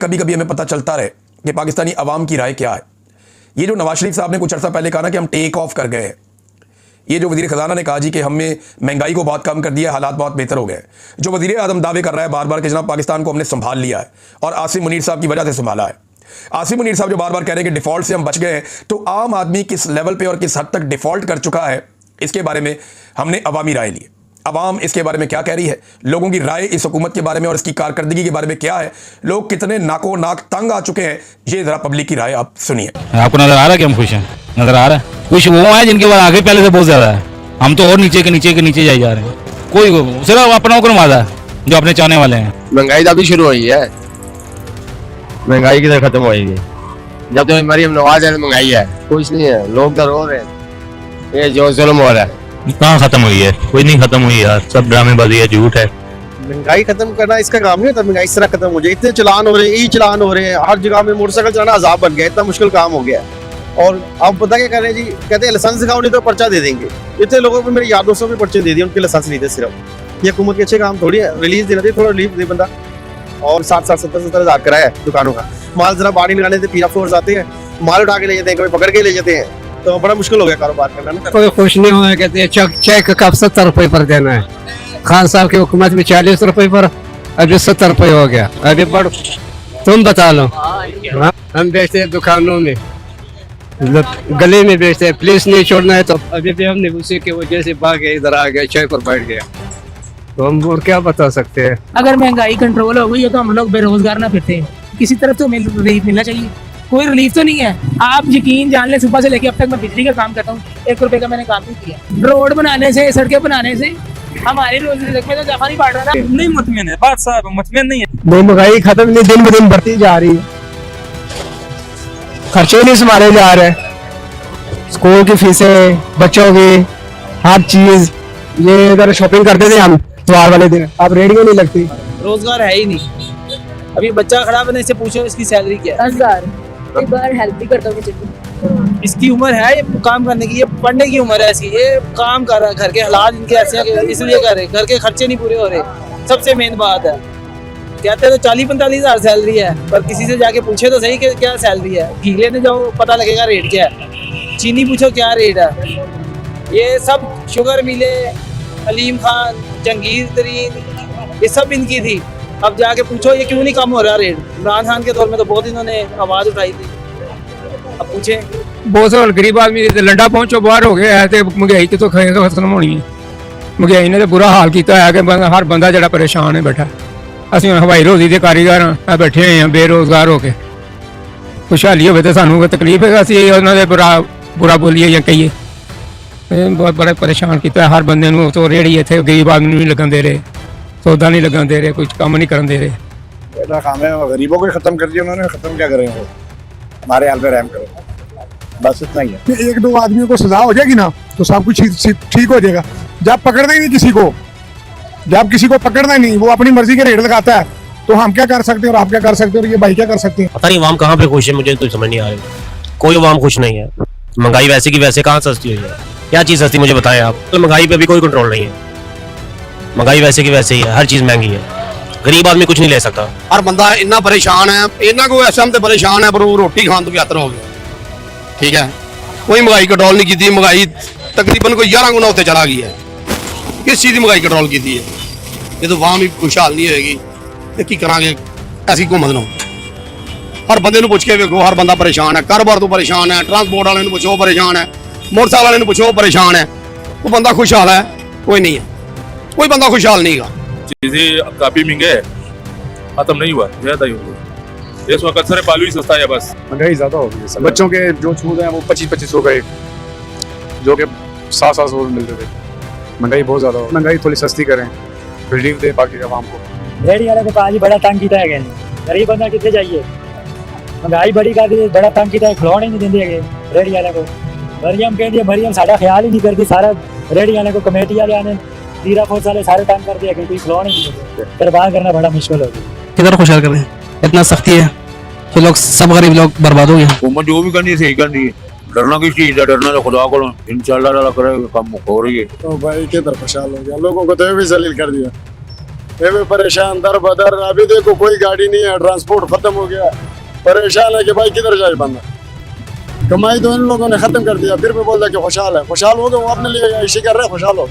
कभी कभी हमें पता चलता रहे कि पाकिस्तानी अवाम की राय क्या है। ये जो नवाज शरीफ साहब ने कुछ अर्सा पहले कहा ना कि हम टेक ऑफ कर गए हैं, ये जो वज़ीर ख़जाना ने कहा जी कि हमने महंगाई को बहुत कम कर दिया, हालात बहुत बेहतर हो गए, जो वज़ीर आज़म दावे कर रहा है बार बार कि जनाब पाकिस्तान को हमने संभाल लिया है और आसिम मुनीर साहब की वजह से संभाला है। आसिम मुनीर साहब जो बार बार कह रहे हैं कि डिफ़ॉल्ट से हम बच गए हैं, तो आम आदमी किस लेवल पर और किस हद तक डिफ़ॉल्ट कर चुका है, इसके बारे में हमने अवामी राय ली। अवाम इसके बारे में क्या कह रही है, लोगों की राय इस हुकूमत के बारे में और इसकी कारकर्दगी के बारे में क्या है, लोग कितने नाको नाक तंग आ चुके हैं, ये जरा पब्लिक की राय आप सुनिए। आपको नजर आ रहा है कि हम खुश हैं? नजर आ रहा है? कुछ वो है जिनके बाद आगे पहले से बहुत ज्यादा है, हम तो और नीचे के नीचे जाए जा रहे हैं। कोई सिर्फ अपना हुक्म वादा है जो अपने चाहने वाले हैं। महंगाई तो अभी शुरू हुई है, महंगाई किधर खत्म होगी? जब तो मरियम नवाज है महंगाई है, कुछ नहीं है, लोग तो रो रहे हैं। ये जो जुल्म हो रहा है कहाँ खत्म हुई है? कोई नहीं खत्म हुई यार, सब ड्रामेबाजी है, झूठ है। महंगाई खत्म करना इसका काम नहीं होता। महंगाई इस तरह खत्म हो जाए, इतने चलान हो रहे हैं, ई चलान हो रहे हैं, हर जगह में मोटरसाइकिल चलाना अजाब बन गया, इतना मुश्किल काम हो गया। और आप पता क्या कर रहे हैं जी, कहते हैं लाइसेंस दिखाओ नहीं तो पर्चा दे देंगे। इतने लोगों को मेरे यार दोस्तों में पर्चे दे दिए, उनके लाइसेंस नहीं थे। सिर्फ ये हुकूमत के अच्छे काम थोड़ी है, रिलीज देना चाहिए, थोड़ा रिलीफ दे बंदा। और 60-70 हज़ार किराया है दुकानों का, माल जरा बाड़ी लगाने से पीरा फोर्स आते हैं, माल उठा के ले जाते हैं, कभी पकड़ के ले जाते हैं, तो बड़ा मुश्किल हो गया कारोबार करना ना। कोई खुश नहीं हुआ, कहते हैं चेक कब 70 रुपए पर देना है। खान साहब की हुकूमत में 40 रुपए पर, अभी 70 रुपए हो गया। अभी बढ़, तुम बता लो। हम बेचते हैं दुकानों में, गले में बेचते हैं, पुलिस नहीं छोड़ना है तो अभी भी हमने उसी की वजह से भागे, इधर आ गए, चाय पर बैठ गया। तो हम और क्या बता सकते हैं। अगर महंगाई कंट्रोल हो गई है तो हम लोग बेरोजगार ना फिरते हैं। किसी तरफ तो रिलीफ मिलना चाहिए, कोई रिलीफ तो नहीं है। आप यकीन जान लें, सुबह से लेके अब तक मैं बिजली का काम करता हूँ, 1 रुपए का मैंने काम नहीं किया। रोड बनाने से, सड़कें बनाने से हमारी रोजी में तो जमा नहीं बढ़ रहा ना। नहीं मुतमिन है बात साहब, मुतमिन नहीं है। महंगाई खत्म नहीं, दिन ब दिन बढ़ती जा रही है, खर्चे नहीं संभाले जा रहे, स्कूल की फीसें, बच्चों की हर चीज। ये इधर शॉपिंग करते थे हम त्योहार वाले दिन, अब रेडियो नहीं लगती। रोजगार है ही नहीं। अभी बच्चा खड़ा बने से पूछो इसकी सैलरी क्या है? 10,000। एक बार हेल्प भी करता हूँ। इसकी उम्र है ये काम करने की, ये पढ़ने की उम्र है इसकी, ये काम कर रहा है। घर के हालात इनके ऐसे हैं कि इसलिए कर रहे, घर के खर्चे नहीं पूरे हो रहे। सबसे मेन बात है, कहते हैं तो 40-45 हज़ार सैलरी है, पर किसी से जाके पूछे तो सही कि क्या सैलरी है। घी लेने जाओ पता लगेगा रेट क्या है, चीनी पूछो क्या रेट है। ये सब शुगर मिले, अलीम खान, जंगीर तरीन, ये सब इनकी थी। अब जाके पूछो ये क्यों नहीं कम हो रहा रेट। इमरान खान के दौर में तो बहुत इन्होंने आवाज उठाई थी, अब पूछे। बहुत सारे गरीब आदमी लंडा पहुंचो बाहर हो गया है, महंगाई तो खत्म होनी है। महंगाई ने तो बुरा हाल किया है कि हर बंदा जरा परेशान है बैठा। असं हवाई रोजी के कारीगर हाँ, बैठे हुए हैं बेरोजगार होके। खुशहाली हो तो सानू तकलीफ है, असं उन्होंने बुरा बोलीए या कहिए। बहुत बड़ा परेशान किया हर बंदे नूं। तो रेहड़ी इत्थे गरीब आदमी नहीं लगन दे रहे, सौदा नहीं लगन दे रहे, कुछ काम नहीं करन दे रहे। पहला काम है गरीबों को खत्म कर दिया उन्होंने, खत्म क्या करेंगे वो, हमारे हाल पे रहम करो, बस इतना ही है। 1-2 आदमियों को सजा हो जाएगी ना तो सब कुछ ठीक हो जाएगा। जब पकड़ना ही नहीं किसी को, जब किसी को पकड़ना ही नहीं, वो अपनी मर्जी के रेट लगाता है, तो हम क्या कर सकते हैं और आप क्या कर सकते हैं और ये भाई क्या कर सकते हैं। पता नहीं अवाम कहाँ पे खुश है, मुझे तो समझ नहीं आ रही। कोई अवाम खुश नहीं है। महंगाई वैसे की वैसे कहाँ सस्ती हुई है? क्या चीज सस्ती मुझे बताएं आप। तो महंगाई पे भी कोई कंट्रोल नहीं है, महंगाई वैसे की वैसे ही है, हर चीज महंगी है, गरीब आदमी कुछ नहीं ले सकता। हर बंदा इतना परेशान है, इतना को ऐसा हम तो परेशान है, पर वो रोटी खान तो यात्रा हो गया। ठीक है, कोई महंगाई कंट्रोल नहीं की थी। महंगाई तकरीबन कोई 11 गुना होते चला गया है। किस चीज की महंगाई कंट्रोल की थी? ये तो वहां भी खुशहाल नहीं होगी, तो की करांगे ऐसी घूमत ना। हर बंदे पूछ के वेखो, हर बंदा परेशान है, कारोबार तो परेशान है, ट्रांसपोर्ट वाले पूछो परेशान है, मोटरसाइकिल वाले पूछो परेशान है। वो बंदा खुशहाल है? कोई नहीं है, कोई बंदा खुशहाल नहीं है। चीजें काफी महंगे है, खत्म नहीं हुआ, ज्यादा ही हुआ। इस वक्त अक्सर पालू ही सस्ता है, बस महंगाई ज्यादा हो गई है। बच्चों के जो छूट हैं वो 25-25 रुपए, जो कि 700 रुपए मिलते थे। महंगाई बहुत ज्यादा हो, महंगाई थोड़ी सस्ती करें, रिलीफ दे बाकी आवाम को। रेहड़ी वाले को आज बड़ा तंग किया है, गरीब बंदा कितने जाइए। महंगाई बड़ी कर दी, बड़ा तंग किया, खिलौने नहीं देंगे रेहड़ी वाले को। मरियम कह दिया, मरियम साढ़ा ख्याल ही नहीं करती, सारा रेहड़ी वाले को कमेटी वाले आने तीरा फोर्स वाले सारे तंग कर दिया, कोई खिलौने नहीं देते। कारोबार करना बड़ा मुश्किल हो गया। किधर खुशहाल कर रहे हैं? इतना सख्ती है कि लोग सब गरीब लोग बर्बाद हो गए। हुकूमत जो भी करनी है सही करनी है, डरना किस चीज है? डरना तो खुदा को, इंशाल्लाह करे, कम हो रही है। तो भाई किधर खुशहाल हो गया, लोगों को तो भी जलील कर दिया। ये भी परेशान दर बदर। अभी देखो कोई गाड़ी नहीं है, ट्रांसपोर्ट खत्म हो गया। परेशान है कि भाई किधर जाए बंदा। कमाई तो इन लोगों ने खत्म कर दिया, फिर भी बोल रहा कि खुशहाल है। खुशहाल हो गए वो अपने लिए इसी कर रहे हैं, खुशहाल हो।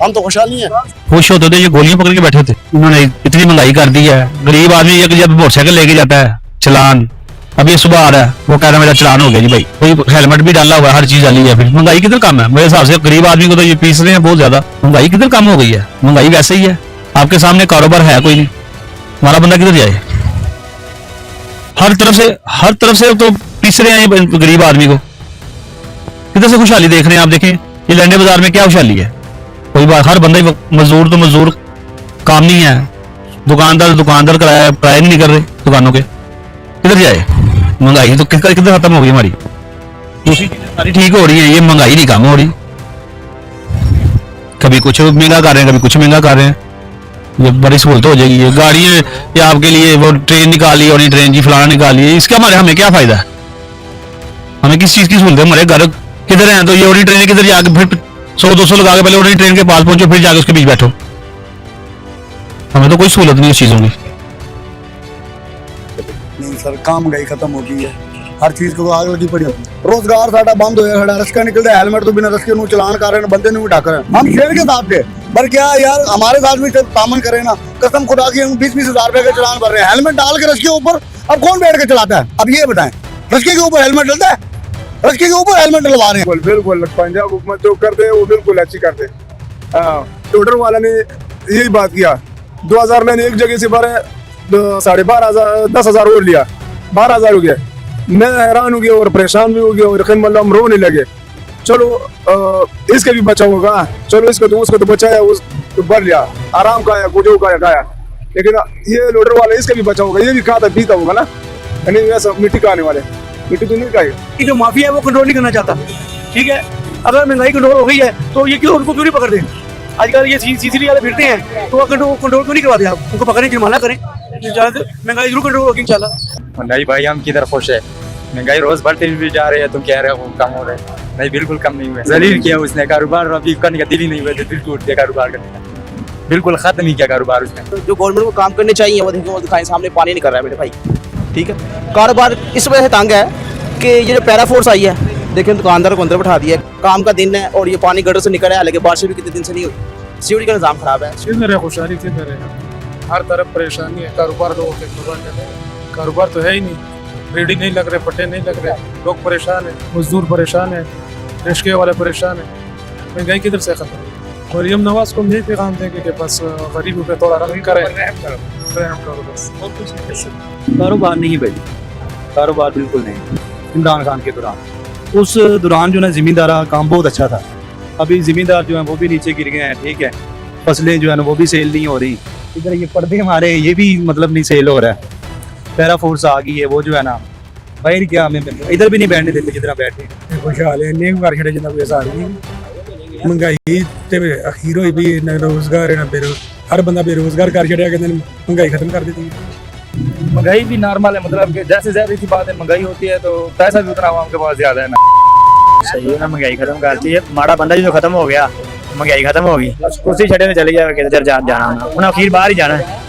हम तो खुशहाल नहीं है। खुश होते थे, ये गोलियां पकड़ के बैठे थे। उन्होंने इतनी महंगाई कर दी है, गरीब आदमी एक जब मोटरसाइकिल लेके जाता है चालान, अभी सुबह आ रहा है वो कह रहा है मेरा चालान हो गया जी भाई, कोई हेलमेट भी डाला हुआ है, हर चीज डाली है। फिर महंगाई किधर कम है? मेरे हिसाब से गरीब आदमी को तो ये पीस रहे हैं बहुत ज्यादा। महंगाई किधर कम हो गई है? महंगाई वैसे ही है। आपके सामने कारोबार है कोई नहीं, हमारा बंदा किधर जाए? हर तरफ से तो पीस रहे हैं ये गरीब आदमी को। किधर से खुशहाली देख रहे हैं आप? देखें ये लंडे बाजार में क्या खुशहाली है? कोई बात, हर बंदा मजदूर तो मजदूर, काम नहीं है। दुकानदार किराया नहीं कर रहे दुकानों के, किधर जाए? महंगाई तो किधर खत्म हो गई हमारी? दूसरी चीजें सारी ठीक हो रही है, ये महंगाई नहीं कम हो रही। कभी कुछ महंगा कर रहे हैं, कभी कुछ महंगा कर रहे हैं। ये बड़ी सहूलत हो जाएगी। ये गाड़ियां ये आपके लिए, वो ट्रेन निकाली और ट्रेन जी फलाना निकाली, इसका हमें क्या फायदा है? हमें किस चीज की सहूलत है? हमारे घर किधर है तो ये ओडी ट्रेन किधर जाके फिर 100-200 लगा के पहले ओडी ट्रेन के पास पहुंचो, फिर जाके उसके बीच बैठो। हमें तो कोई सहूलत नहीं उस चीजों की। नहीं सर, काम गई खत्म हो गई है। हर चीज को आग लगी पड़ी होती है। रोजगार साडा बंद होया खड़ा, रस्का निकलता है, हेलमेट तो बिना रस्के नु चलान कर रहे हैं, बंदे नु उठा कर। हम शेर के साथ थे, पर क्या यार हमारे साथ भी तामन करे ना, कसम खुदा की हम 20-20 हजार रुपए के चलान भर रहे हैं, हेलमेट डाल के रस्के ऊपर। अब कौन बैठ के चलाता है? अब ये बताएं, रस्के के ऊपर हेलमेट डलता है? रस्के के ऊपर हेलमेट डलवा रहे हैं। बिल्कुल पंजाब हुकूमत जो कर दे वो बिल्कुल अच्छी कर दे। टोडर वाला ने यही बात किया, 2000 मैंने एक जगह से 12,500 10,000 और लिया, 12,000 हो गया। मैं हैरान हो गया और परेशान भी हो गया, और यकीन मतलब हम रोने लगे। चलो इसके भी बचा होगा, चलो इसको तो उसको तो बचाया, उस तो भर लिया, आराम खाया, कुछ खाया। लेकिन ये लोडर वाला इसका भी बचा होगा, ये भी खाता पीता होगा ना, नहीं वैसा मिट्टी खाने वाले मिट्टी तो नहीं खाएगा। जो माफिया है वो कंट्रोल नहीं करना चाहता, ठीक है। अगर महंगाई कंट्रोल हो गई है तो ये क्यों उनको क्यों नहीं पकड़ते? आजकल ये सीसीटीवी वाले फिरते हैं तो कंट्रोल क्यों नहीं करवाते? आप उनको पकड़ें, जुर्माना करें, महंगाई जरूर कंट्रोल होगी इंशाल्लाह। महंगाई भाई हम किधर खुश है? महंगाई रोज बढ़ते भी जा रहे हैं, तुम कह रहे हो कम हो रहे हैं, नहीं बिल्कुल कम नहीं हुए। जलील किया उसने कारोबार, अभी करने का दिल ही नहीं हुआ, दिल टूट गया कारोबार करने का, बिल्कुल खत्म ही किया कारोबार उसने। जो गवर्नमेंट को काम करने चाहिए वो देखो, वो दिखाएं, सामने पानी नहीं कर रहा है मेरे भाई, ठीक है। कारोबार इस वजह से तंग है कि ये जो पैरा फोर्स आई है, देखें दुकानदार को अंदर बैठा दिया है, काम का दिन है और ये पानी गटर से निकल रहा है, हालांकि बारिश भी कितने दिन से नहीं हुई, सिक्योरिटी का निजाम खराब है। किधर है खुशहाली, किधर है? हर तरफ परेशानी है। कारोबार कारोबार तो है ही नहीं, रेडी नहीं लग रहे, पट्टे नहीं लग रहे, लोग परेशान है, मजदूर परेशान है, रिक्शे वाले परेशान है। महंगाई किधर से खत्म? मरियम नवाज को यही पैगाम देंगे कि बस गरीबों पे थोड़ा रंग करें, रहम करो बस, और कुछ नहीं कर सकते। कारोबार नहीं भाई, कारोबार बिल्कुल नहीं। इमरान खान के दौरान, उस दौरान जो है जिम्मेदार काम बहुत अच्छा था। अभी जिम्मेदार जो है वो भी नीचे गिर गए हैं, ठीक है। फसलें जो है ना वो भी सेल नहीं हो रही। इधर ये पर्दे हमारे ये भी मतलब नहीं सेल हो रहा है। पैरा फोर्स आ गई है, वो जो है ना बाहर क्या हमें इधर भी नहीं बैठने देते जितना बैठे। खुशहाल है, नेक कर छड़े जितना कोई असर नहीं। महंगाई ते अखीर होई भी, ना रोजगार है ना हर बंदा बेरोजगार कर छड़िया, कहते महंगाई खत्म कर देती है। महंगाई भी नॉर्मल है, मतलब कि जैसे ज्यादा की बात है, महंगाई होती है तो पैसा भी उतना आवाम के पास ज्यादा है ना। सही है ना, महंगाई खत्म करती है। माड़ा बंदा जो खत्म हो गया, महंगाई खत्म हो गई, कुर्सी छड़े में चले जाएगा, किधर जाना उन्हें अखीर बाहर ही जाना है,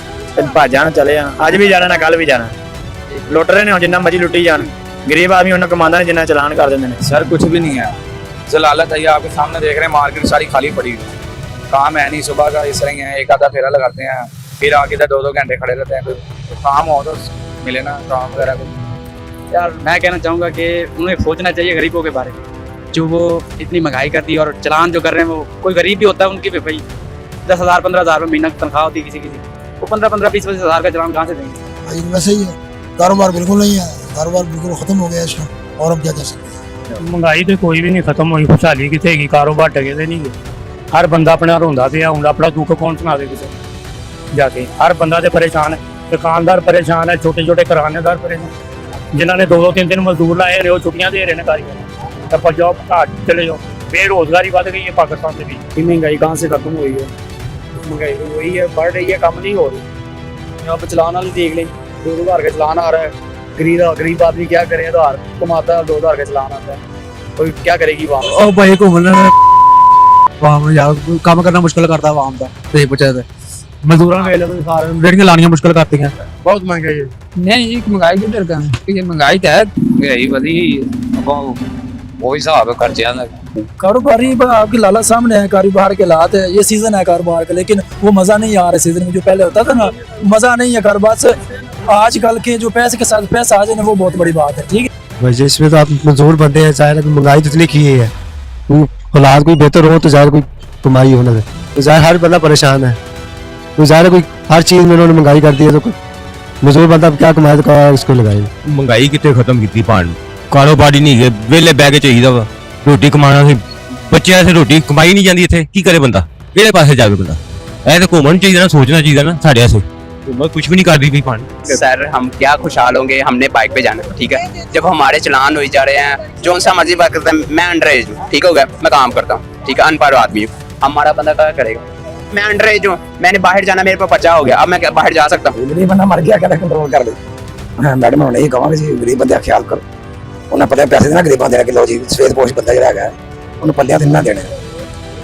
भज जाना चले जाना, आज भी जाना ना कल भी जाना। लुट रहे ने जिन्ना मर्जी लुटी जान, गरीब आदमी उन्हें कमांदा नहीं जिन्ना चलान कर देंगे। सर कुछ भी नहीं है, जलालत है, आपके सामने देख रहे हैं, मार्केट सारी खाली पड़ी हुई, काम है नहीं, सुबह का इस तरह है, एक आधा फेरा लगाते हैं, फिर आके इधर 2-2 घंटे खड़े रहते हैं। तो काम हो तो मिले ना काम वगैरह को। यार मैं कहना चाहूँगा कि उन्हें सोचना चाहिए गरीबों के बारे में, जो वो इतनी महंगाई करती है और चलान जो कर रहे हैं, वो कोई गरीब भी होता है उनके पे भाई 10,000-15,000 महीना तनख्वाह होती है किसी वो 15-20 हज़ार का चलान कहाँ से देंगे? वैसे ही है, कारोबार बिल्कुल नहीं है, कारोबार बिल्कुल खत्म हो गया इसका, और अब क्या कर सकते हैं? महंगाई तो कोई भी नहीं खत्म हुई, खुशहाली कितने की, कारोबार टके दे नहीं। हर बंदा अपना रोंदा पे हूँ, अपना दुख कौन सुना दे किसी जाके। हर बंदा तो परेशान है, दुकानदार परेशान है, छोटे छोटे करानेदार परेशान, जिन्होंने 2-2 3 मजदूर लाए रहे हो, छुट्टियां दे रहे हैं कारीगर, तब जॉब घाट चले जाओ, बेरोजगारी बढ़ गई है पाकिस्तान से भी। महंगाई कहाँ से खत्म हुई है? महंगाई तो वही है, बढ़ रही है, कम नहीं हो रही। यहाँ पर चलान वाले देख लें, 2,000 का चलान आ रहा है, गरीब आदमी क्या करे, आधार कमाता है, 2,000 का चलान आता है, कोई क्या करेगी वहाँ? भाई घूमना वहाँ काम करना मुश्किल करता है, वहाँ का मजदूरों में रेहड़ियां लानियां मुश्किल करती हैं। बहुत महंगाई है। नहीं महंगाई की डर का ये महंगाई तो है महंगाई ਵਧੀ वो हिसाब है खर्चे का। कारोबारी आपके लाला सामने है, कारोबार के हालात है, ये सीजन है कारोबार का, लेकिन वो मजा नहीं आ रहा सीजन में जो पहले होता था ना, मजा नहीं है कारोबार से। आजकल के जो पैसे के साथ पैसा आ जाए वो बहुत बड़ी बात है। ठीक है वैसे इसमें तो आप मजदूर बंदे हैं, चाहे महंगाई जितनी की है, हालात कोई बेहतर हो तो ज़्यादा कोई कमाई होना है, तो ज़्यादा हर बंदा परेशान है, तो ज़्यादा कोई हर चीज़ में उन्होंने महंगाई कर दी है, तो कोई मजदूर बंदा क्या कमाए तो इसको लगाए। महंगाई कितने खत्म की भाण कारोबार ही नहीं है, वेले बह के चाहिए वा रोटी कमाना सी, बच्चे से रोटी कमाई नहीं जाती इतने की करे बंदा, किहड़े पासे जावे बंदा, ऐ तो घूमना चाहिए ना, सोचना चाहिए ना साढ़े से कुछ भी नहीं कर रही भाण। सर हम क्या खुशहाल होंगे, हमने बाइक पे जाना, ठीक है, जब हमारे चलान हो जा रहे हैं, जो सा मर्जी बात करते हैं, मैं अंडर एज हूँ, ठीक हो गया, मैं काम करता हूँ, ठीक है, अनपढ़ आदमी हूँ, हमारा बंदा क्या करेगा, मैं अंडर एज हूँ, मैंने बाहर जाना, मेरे पर पर्चा हो गया, अब मैं बाहर जा सकता हूँ। गरीब बंदा मर गया क्या कंट्रोल कर ले। मैडम उन्हें कहांगे जी गरीब बंदे का ख्याल करो, उन्हें पता पैसे देना गरीबां देना कि लो जी सफेद पोश बंदा जो है उन्हें पल्लियां देना देने।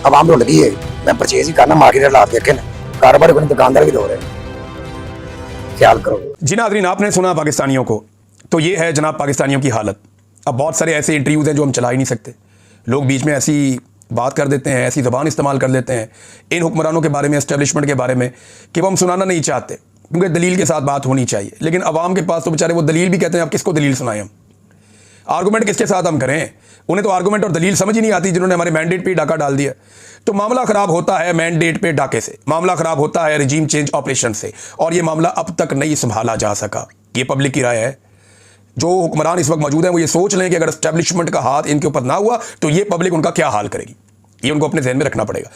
आवाम रुल गई है, मैं परचेज ही करना, मार्केट हालात देखे ना, कारोबार को दुकानदार भी दो रहे हैं, ख्याल करो। जी नाज़रीन, आपने सुना पाकिस्तानियों को, तो ये है जनाब पाकिस्तानियों की हालत। अब बहुत सारे ऐसे इंटरव्यूज़ हैं जो हम चला ही नहीं सकते, लोग बीच में ऐसी बात कर देते हैं, ऐसी ज़बान इस्तेमाल कर देते हैं इन हुक्मरानों के बारे में, एस्टेब्लिशमेंट के बारे में, कि वो हम सुनाना नहीं चाहते, क्योंकि दलील के साथ बात होनी चाहिए। लेकिन अवाम के पास तो बेचारे वो दलील भी कहते हैं, अब किसको दलील सुनाएं हम, आर्गूमेंट किसके साथ हम करें, उन्हें तो आर्गूमेंट और दलील समझ ही नहीं आती, जिन्होंने हमारे मैंडेट पे डाका डाल दिया। तो मामला ख़राब होता है मैंडेट पे डाके से, मामला ख़राब होता है रिजीम चेंज ऑपरेशन से, और ये मामला अब तक नहीं संभाला जा सका। ये पब्लिक की राय है। जो हुक्मरान इस वक्त मौजूद हैं वो ये सोच लें कि अगर एस्टेब्लिशमेंट का हाथ इनके ऊपर ना हुआ तो ये पब्लिक उनका क्या हाल करेगी, ये उनको अपने जहन में रखना पड़ेगा।